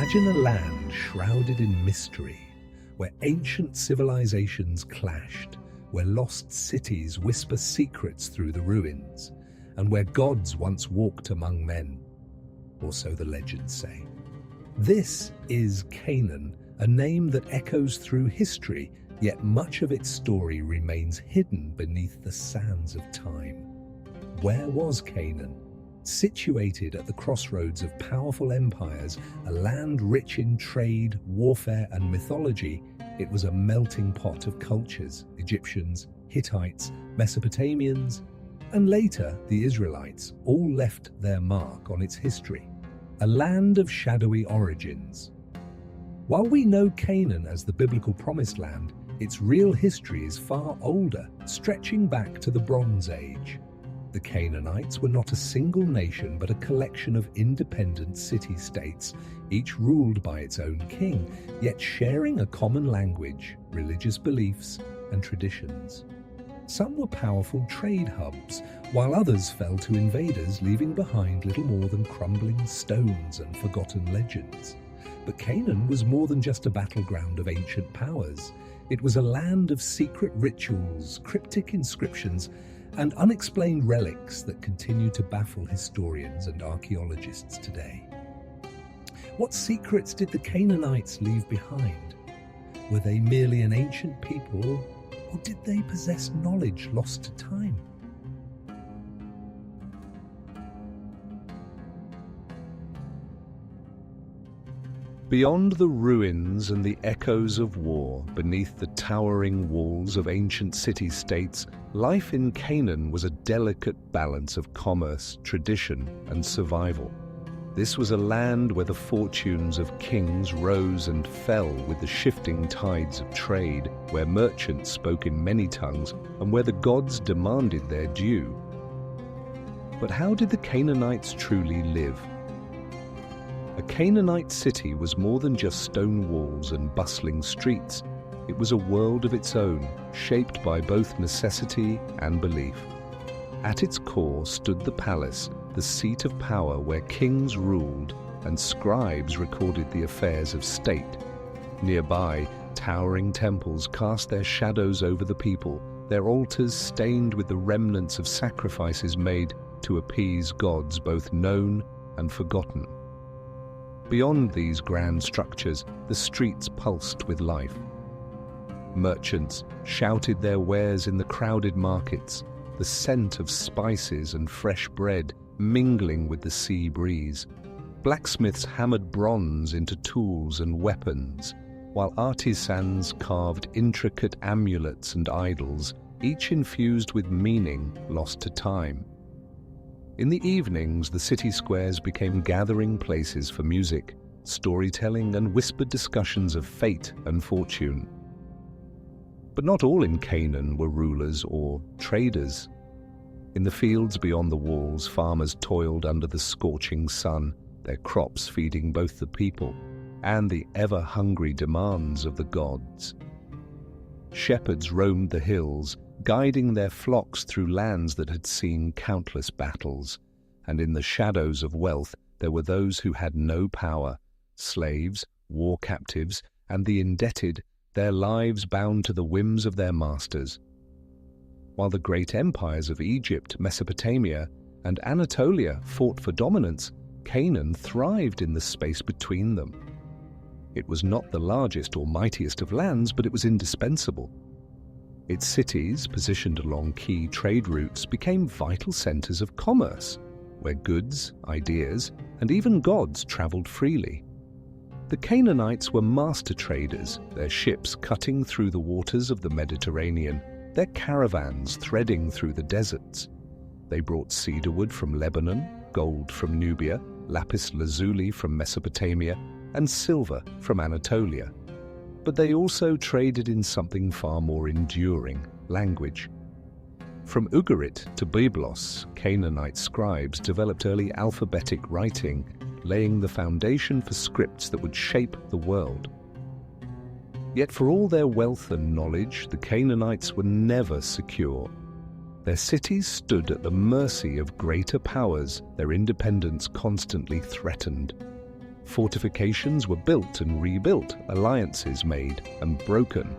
Imagine a land shrouded in mystery, where ancient civilizations clashed, where lost cities whisper secrets through the ruins, and where gods once walked among men, or so the legends say. This is Canaan, a name that echoes through history, yet much of its story remains hidden beneath the sands of time. Where was Canaan? Situated at the crossroads of powerful empires, a land rich in trade, warfare, and mythology, it was a melting pot of cultures: Egyptians, Hittites, Mesopotamians, and later the Israelites all left their mark on its history. A land of shadowy origins. While we know Canaan as the biblical promised land, its real history is far older, stretching back to the Bronze Age. The Canaanites were not a single nation but a collection of independent city-states, each ruled by its own king, yet sharing a common language, religious beliefs, and traditions. Some were powerful trade hubs, while others fell to invaders, leaving behind little more than crumbling stones and forgotten legends. But Canaan was more than just a battleground of ancient powers. It was a land of secret rituals, cryptic inscriptions, and unexplained relics that continue to baffle historians and archaeologists today. What secrets did the Canaanites leave behind? Were they merely an ancient people, or did they possess knowledge lost to time? Beyond the ruins and the echoes of war, beneath the towering walls of ancient city-states, life in Canaan was a delicate balance of commerce, tradition, and survival. This was a land where the fortunes of kings rose and fell with the shifting tides of trade, where merchants spoke in many tongues, and where the gods demanded their due. But how did the Canaanites truly live? A Canaanite city was more than just stone walls and bustling streets. It was a world of its own, shaped by both necessity and belief. At its core stood the palace, the seat of power where kings ruled and scribes recorded the affairs of state. Nearby, towering temples cast their shadows over the people, their altars stained with the remnants of sacrifices made to appease gods both known and forgotten. Beyond these grand structures, the streets pulsed with life. Merchants shouted their wares in the crowded markets, the scent of spices and fresh bread mingling with the sea breeze. Blacksmiths hammered bronze into tools and weapons, while artisans carved intricate amulets and idols, each infused with meaning lost to time. In the evenings, the city squares became gathering places for music, storytelling, and whispered discussions of fate and fortune. But not all in Canaan were rulers or traders. In the fields beyond the walls, farmers toiled under the scorching sun, their crops feeding both the people and the ever-hungry demands of the gods. Shepherds roamed the hills, guiding their flocks through lands that had seen countless battles, and in the shadows of wealth there were those who had no power, slaves, war captives, and the indebted, their lives bound to the whims of their masters. While the great empires of Egypt, Mesopotamia, and Anatolia fought for dominance, Canaan thrived in the space between them. It was not the largest or mightiest of lands, but it was indispensable. Its cities, positioned along key trade routes, became vital centers of commerce, where goods, ideas, and even gods traveled freely. The Canaanites were master traders, their ships cutting through the waters of the Mediterranean, their caravans threading through the deserts. They brought cedarwood from Lebanon, gold from Nubia, lapis lazuli from Mesopotamia, and silver from Anatolia. But they also traded in something far more enduring: language. From Ugarit to Byblos, Canaanite scribes developed early alphabetic writing, laying the foundation for scripts that would shape the world. Yet for all their wealth and knowledge, the Canaanites were never secure. Their cities stood at the mercy of greater powers, their independence constantly threatened. Fortifications were built and rebuilt, alliances made and broken.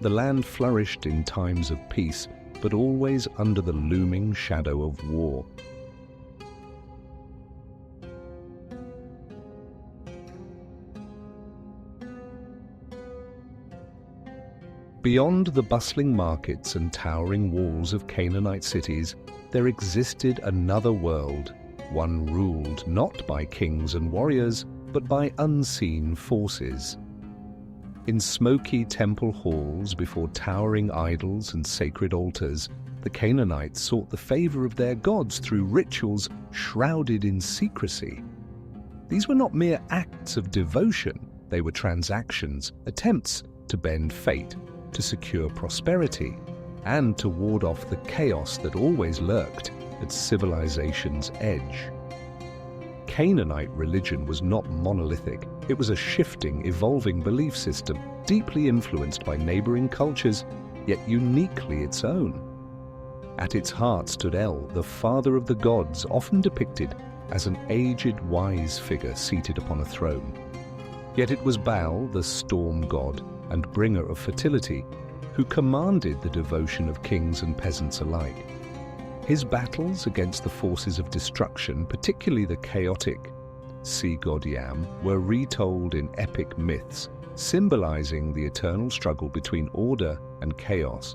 The land flourished in times of peace, but always under the looming shadow of war. Beyond the bustling markets and towering walls of Canaanite cities, there existed another world, one ruled not by kings and warriors, but by unseen forces. In smoky temple halls before towering idols and sacred altars, the Canaanites sought the favor of their gods through rituals shrouded in secrecy. These were not mere acts of devotion, they were transactions, attempts to bend fate, to secure prosperity, and to ward off the chaos that always lurked at civilization's edge. Canaanite religion was not monolithic. It was a shifting, evolving belief system, deeply influenced by neighboring cultures, yet uniquely its own. At its heart stood El, the father of the gods, often depicted as an aged, wise figure seated upon a throne. Yet it was Baal, the storm god and bringer of fertility, who commanded the devotion of kings and peasants alike. His battles against the forces of destruction, particularly the chaotic sea god Yam, were retold in epic myths, symbolizing the eternal struggle between order and chaos.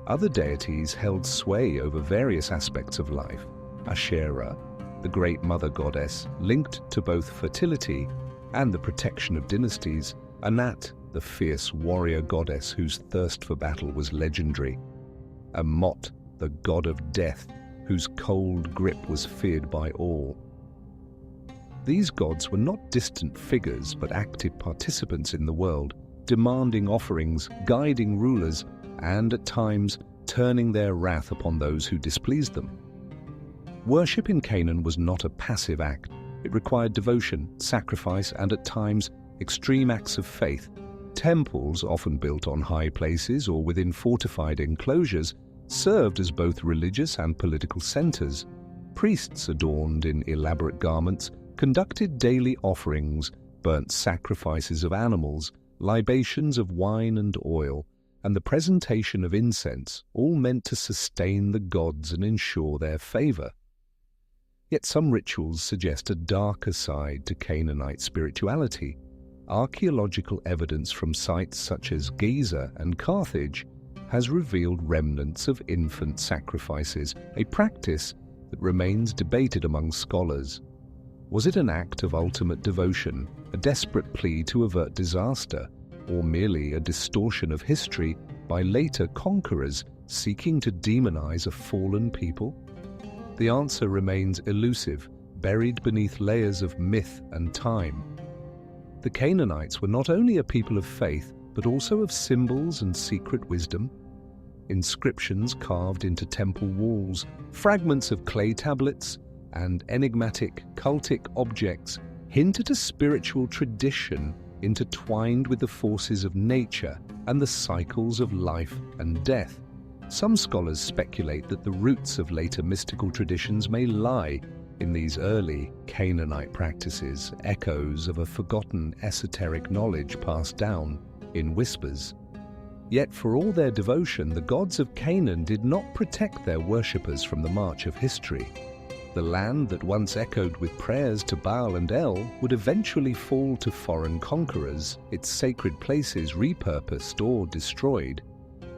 Other deities held sway over various aspects of life. Asherah, the great mother goddess, linked to both fertility and the protection of dynasties. Anat, the fierce warrior goddess whose thirst for battle was legendary. Mot, the god of death, whose cold grip was feared by all. These gods were not distant figures, but active participants in the world, demanding offerings, guiding rulers, and at times turning their wrath upon those who displeased them. Worship in Canaan was not a passive act. It required devotion, sacrifice, and at times extreme acts of faith. Temples, often built on high places or within fortified enclosures, served as both religious and political centers. Priests, adorned in elaborate garments, conducted daily offerings, burnt sacrifices of animals, libations of wine and oil, and the presentation of incense, all meant to sustain the gods and ensure their favor. Yet some rituals suggest a darker side to Canaanite spirituality. Archaeological evidence from sites such as Giza and Carthage has revealed remnants of infant sacrifices, a practice that remains debated among scholars. Was it an act of ultimate devotion, a desperate plea to avert disaster, or merely a distortion of history by later conquerors seeking to demonize a fallen people? The answer remains elusive, buried beneath layers of myth and time. The Canaanites were not only a people of faith, but also of symbols and secret wisdom. Inscriptions carved into temple walls, fragments of clay tablets, and enigmatic cultic objects hint at a spiritual tradition intertwined with the forces of nature and the cycles of life and death. Some scholars speculate that the roots of later mystical traditions may lie in these early Canaanite practices, echoes of a forgotten esoteric knowledge passed down in whispers. Yet for all their devotion, the gods of Canaan did not protect their worshippers from the march of history. The land that once echoed with prayers to Baal and El would eventually fall to foreign conquerors, its sacred places repurposed or destroyed.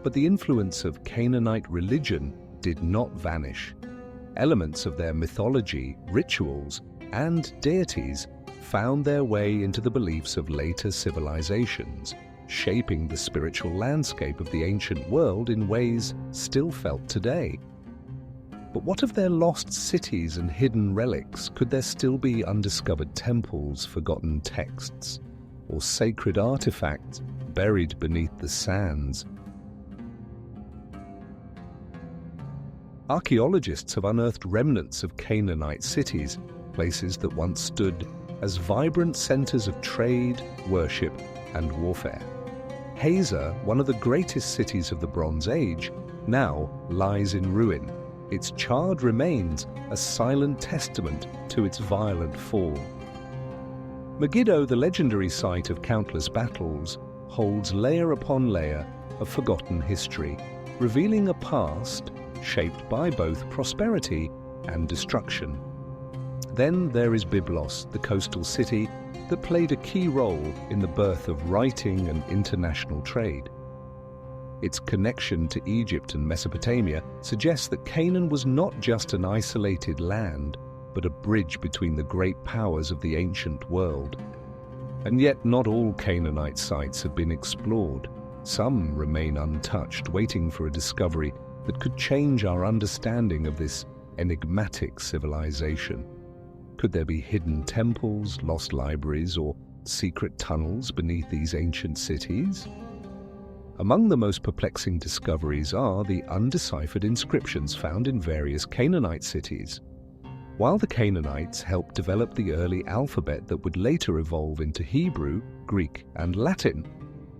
But the influence of Canaanite religion did not vanish. Elements of their mythology, rituals, and deities found their way into the beliefs of later civilizations, shaping the spiritual landscape of the ancient world in ways still felt today. But what of their lost cities and hidden relics? Could there still be undiscovered temples, forgotten texts, or sacred artifacts buried beneath the sands? Archaeologists have unearthed remnants of Canaanite cities, places that once stood as vibrant centers of trade, worship, and warfare. Hazor, one of the greatest cities of the Bronze Age, now lies in ruin, its charred remains a silent testament to its violent fall. Megiddo, the legendary site of countless battles, holds layer upon layer of forgotten history, revealing a past shaped by both prosperity and destruction. Then there is Byblos, the coastal city that played a key role in the birth of writing and international trade. Its connection to Egypt and Mesopotamia suggests that Canaan was not just an isolated land, but a bridge between the great powers of the ancient world. And yet not all Canaanite sites have been explored. Some remain untouched, waiting for a discovery that could change our understanding of this enigmatic civilization. Could there be hidden temples, lost libraries, or secret tunnels beneath these ancient cities? Among the most perplexing discoveries are the undeciphered inscriptions found in various Canaanite cities. While the Canaanites helped develop the early alphabet that would later evolve into Hebrew, Greek, and Latin,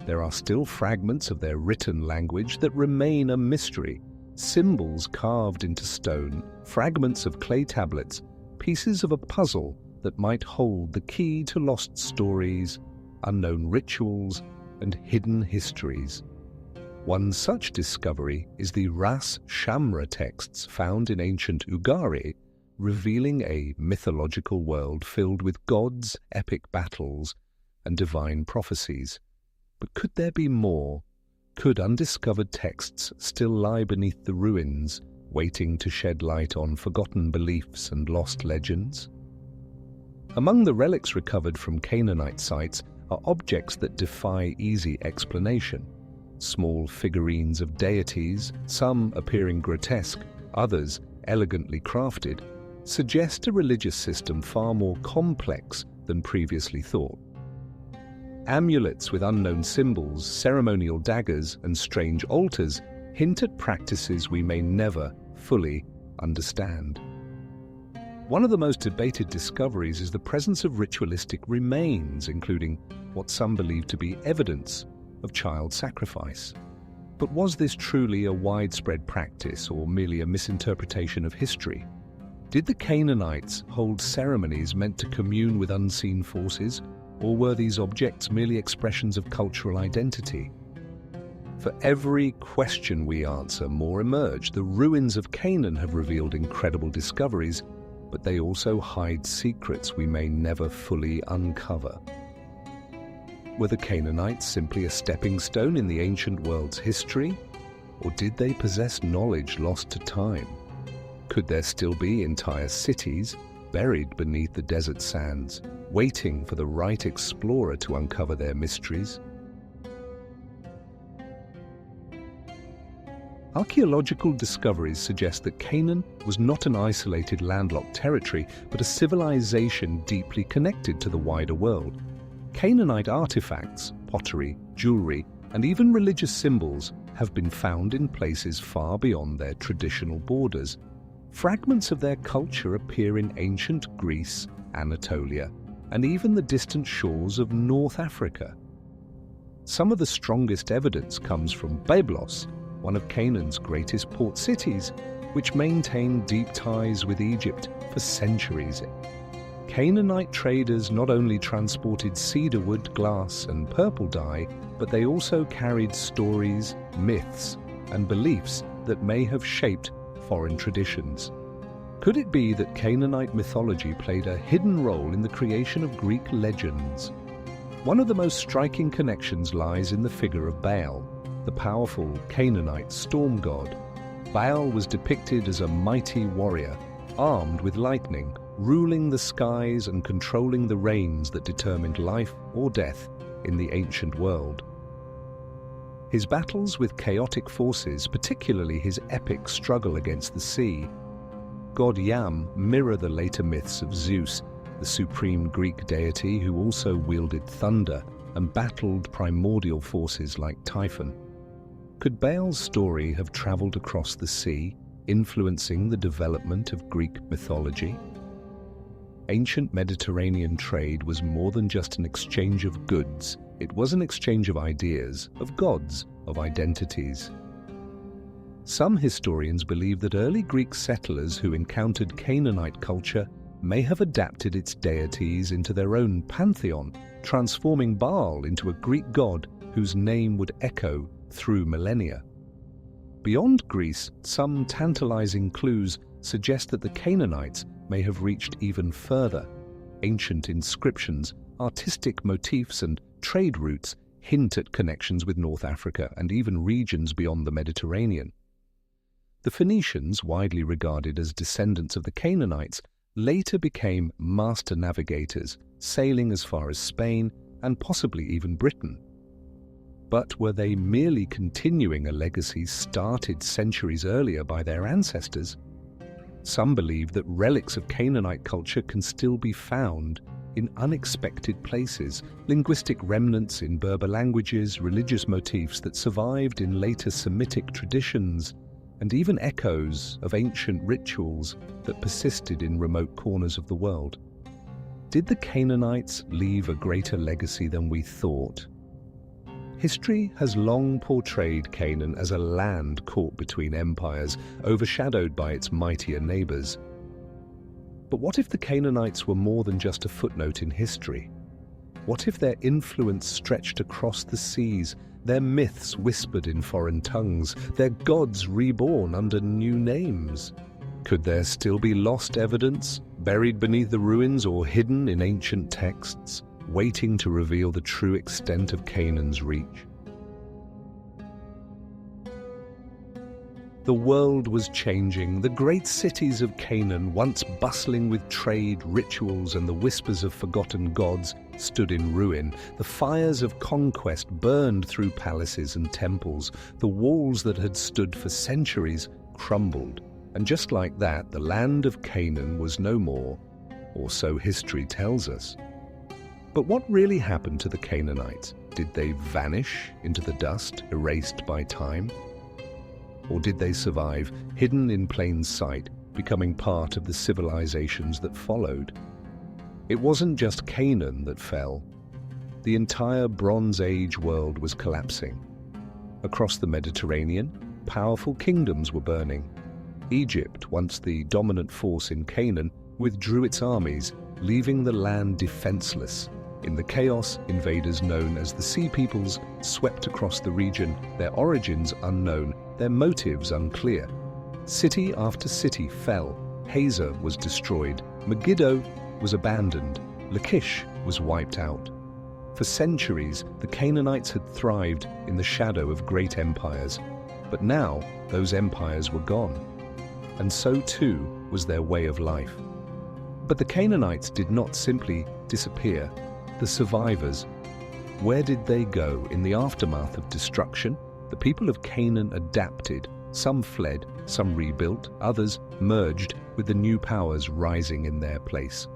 there are still fragments of their written language that remain a mystery. Symbols carved into stone, fragments of clay tablets, pieces of a puzzle that might hold the key to lost stories, unknown rituals, and hidden histories. One such discovery is the Ras Shamra texts found in ancient Ugarit, revealing a mythological world filled with gods, epic battles, and divine prophecies. But could there be more? Could undiscovered texts still lie beneath the ruins, waiting to shed light on forgotten beliefs and lost legends? Among the relics recovered from Canaanite sites are objects that defy easy explanation. Small figurines of deities, some appearing grotesque, others elegantly crafted, suggest a religious system far more complex than previously thought. Amulets with unknown symbols, ceremonial daggers, and strange altars hint at practices we may never fully understand. One of the most debated discoveries is the presence of ritualistic remains, including what some believe to be evidence of child sacrifice. But was this truly a widespread practice or merely a misinterpretation of history? Did the Canaanites hold ceremonies meant to commune with unseen forces, or were these objects merely expressions of cultural identity? For every question we answer, more emerge. The ruins of Canaan have revealed incredible discoveries, but they also hide secrets we may never fully uncover. Were the Canaanites simply a stepping stone in the ancient world's history, or did they possess knowledge lost to time? Could there still be entire cities buried beneath the desert sands, waiting for the right explorer to uncover their mysteries? Archaeological discoveries suggest that Canaan was not an isolated landlocked territory, but a civilization deeply connected to the wider world. Canaanite artifacts, pottery, jewelry, and even religious symbols have been found in places far beyond their traditional borders. Fragments of their culture appear in ancient Greece, Anatolia, and even the distant shores of North Africa. Some of the strongest evidence comes from Byblos, one of Canaan's greatest port cities, which maintained deep ties with Egypt for centuries. Canaanite traders not only transported cedarwood, glass, and purple dye, but they also carried stories, myths, and beliefs that may have shaped foreign traditions. Could it be that Canaanite mythology played a hidden role in the creation of Greek legends? One of the most striking connections lies in the figure of Baal, the powerful Canaanite storm god. Baal was depicted as a mighty warrior, armed with lightning, ruling the skies and controlling the rains that determined life or death in the ancient world. His battles with chaotic forces, particularly his epic struggle against the sea, god Yam, mirror the later myths of Zeus, the supreme Greek deity who also wielded thunder and battled primordial forces like Typhon. Could Baal's story have traveled across the sea, influencing the development of Greek mythology? Ancient Mediterranean trade was more than just an exchange of goods. It was an exchange of ideas, of gods, of identities. Some historians believe that early Greek settlers who encountered Canaanite culture may have adapted its deities into their own pantheon, transforming Baal into a Greek god whose name would echo through millennia. Beyond Greece, some tantalizing clues suggest that the Canaanites may have reached even further. Ancient inscriptions, artistic motifs, and trade routes hint at connections with North Africa and even regions beyond the Mediterranean. The Phoenicians, widely regarded as descendants of the Canaanites, later became master navigators, sailing as far as Spain and possibly even Britain. But were they merely continuing a legacy started centuries earlier by their ancestors? Some believe that relics of Canaanite culture can still be found in unexpected places, linguistic remnants in Berber languages, religious motifs that survived in later Semitic traditions, and even echoes of ancient rituals that persisted in remote corners of the world. Did the Canaanites leave a greater legacy than we thought? History has long portrayed Canaan as a land caught between empires, overshadowed by its mightier neighbors. But what if the Canaanites were more than just a footnote in history? What if their influence stretched across the seas, their myths whispered in foreign tongues, their gods reborn under new names? Could there still be lost evidence, buried beneath the ruins or hidden in ancient texts, waiting to reveal the true extent of Canaan's reach? The world was changing. The great cities of Canaan, once bustling with trade, rituals, and the whispers of forgotten gods, stood in ruin. The fires of conquest burned through palaces and temples. The walls that had stood for centuries crumbled. And just like that, the land of Canaan was no more, or so history tells us. But what really happened to the Canaanites? Did they vanish into the dust, erased by time? Or did they survive, hidden in plain sight, becoming part of the civilizations that followed? It wasn't just Canaan that fell. The entire Bronze Age world was collapsing. Across the Mediterranean, powerful kingdoms were burning. Egypt, once the dominant force in Canaan, withdrew its armies, leaving the land defenseless. In the chaos, invaders known as the Sea Peoples swept across the region, their origins unknown, their motives unclear. City after city fell. Hazor was destroyed. Megiddo was abandoned. Lachish was wiped out. For centuries, the Canaanites had thrived in the shadow of great empires. But now, those empires were gone. And so too was their way of life. But the Canaanites did not simply disappear. The survivors, where did they go in the aftermath of destruction? The people of Canaan adapted. Some fled, some rebuilt, others merged with the new powers rising in their place.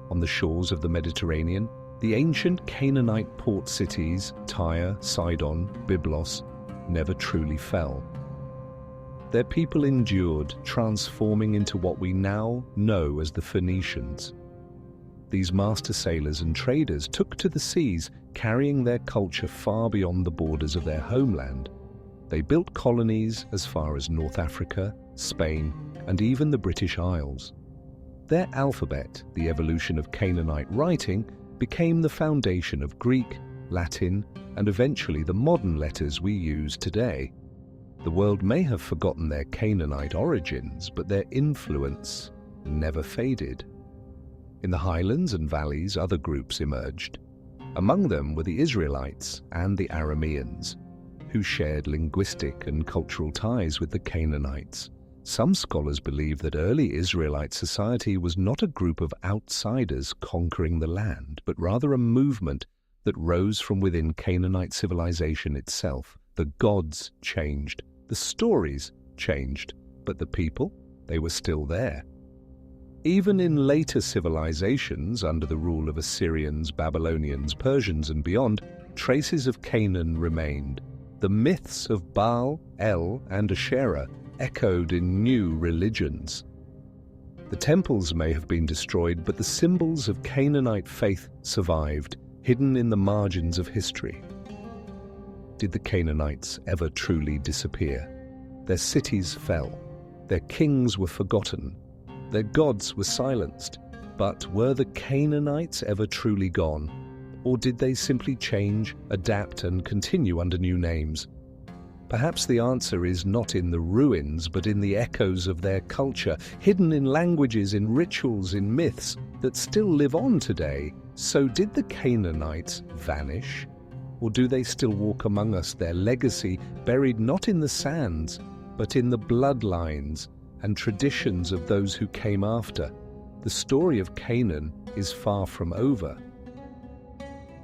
On the shores of the Mediterranean, the ancient Canaanite port cities, Tyre, Sidon, Byblos, never truly fell. Their people endured, transforming into what we now know as the Phoenicians. These master sailors and traders took to the seas, carrying their culture far beyond the borders of their homeland. They built colonies as far as North Africa, Spain, and even the British Isles. Their alphabet, the evolution of Canaanite writing, became the foundation of Greek, Latin, and eventually the modern letters we use today. The world may have forgotten their Canaanite origins, but their influence never faded. In the highlands and valleys, other groups emerged. Among them were the Israelites and the Arameans, who shared linguistic and cultural ties with the Canaanites. Some scholars believe that early Israelite society was not a group of outsiders conquering the land, but rather a movement that rose from within Canaanite civilization itself. The gods changed, the stories changed, but the people, they were still there. Even in later civilizations, under the rule of Assyrians, Babylonians, Persians, and beyond, traces of Canaan remained. The myths of Baal, El, and Asherah echoed in new religions. The temples may have been destroyed, but the symbols of Canaanite faith survived, hidden in the margins of history. Did the Canaanites ever truly disappear? Their cities fell. Their kings were forgotten. Their gods were silenced. But were the Canaanites ever truly gone? Or did they simply change, adapt, and continue under new names? Perhaps the answer is not in the ruins, but in the echoes of their culture, hidden in languages, in rituals, in myths that still live on today. So did the Canaanites vanish? Or do they still walk among us, their legacy buried not in the sands, but in the bloodlines and traditions of those who came after? The story of Canaan is far from over.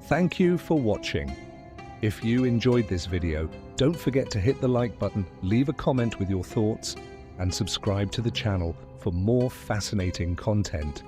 Thank you for watching. If you enjoyed this video, don't forget to hit the like button, leave a comment with your thoughts, and subscribe to the channel for more fascinating content.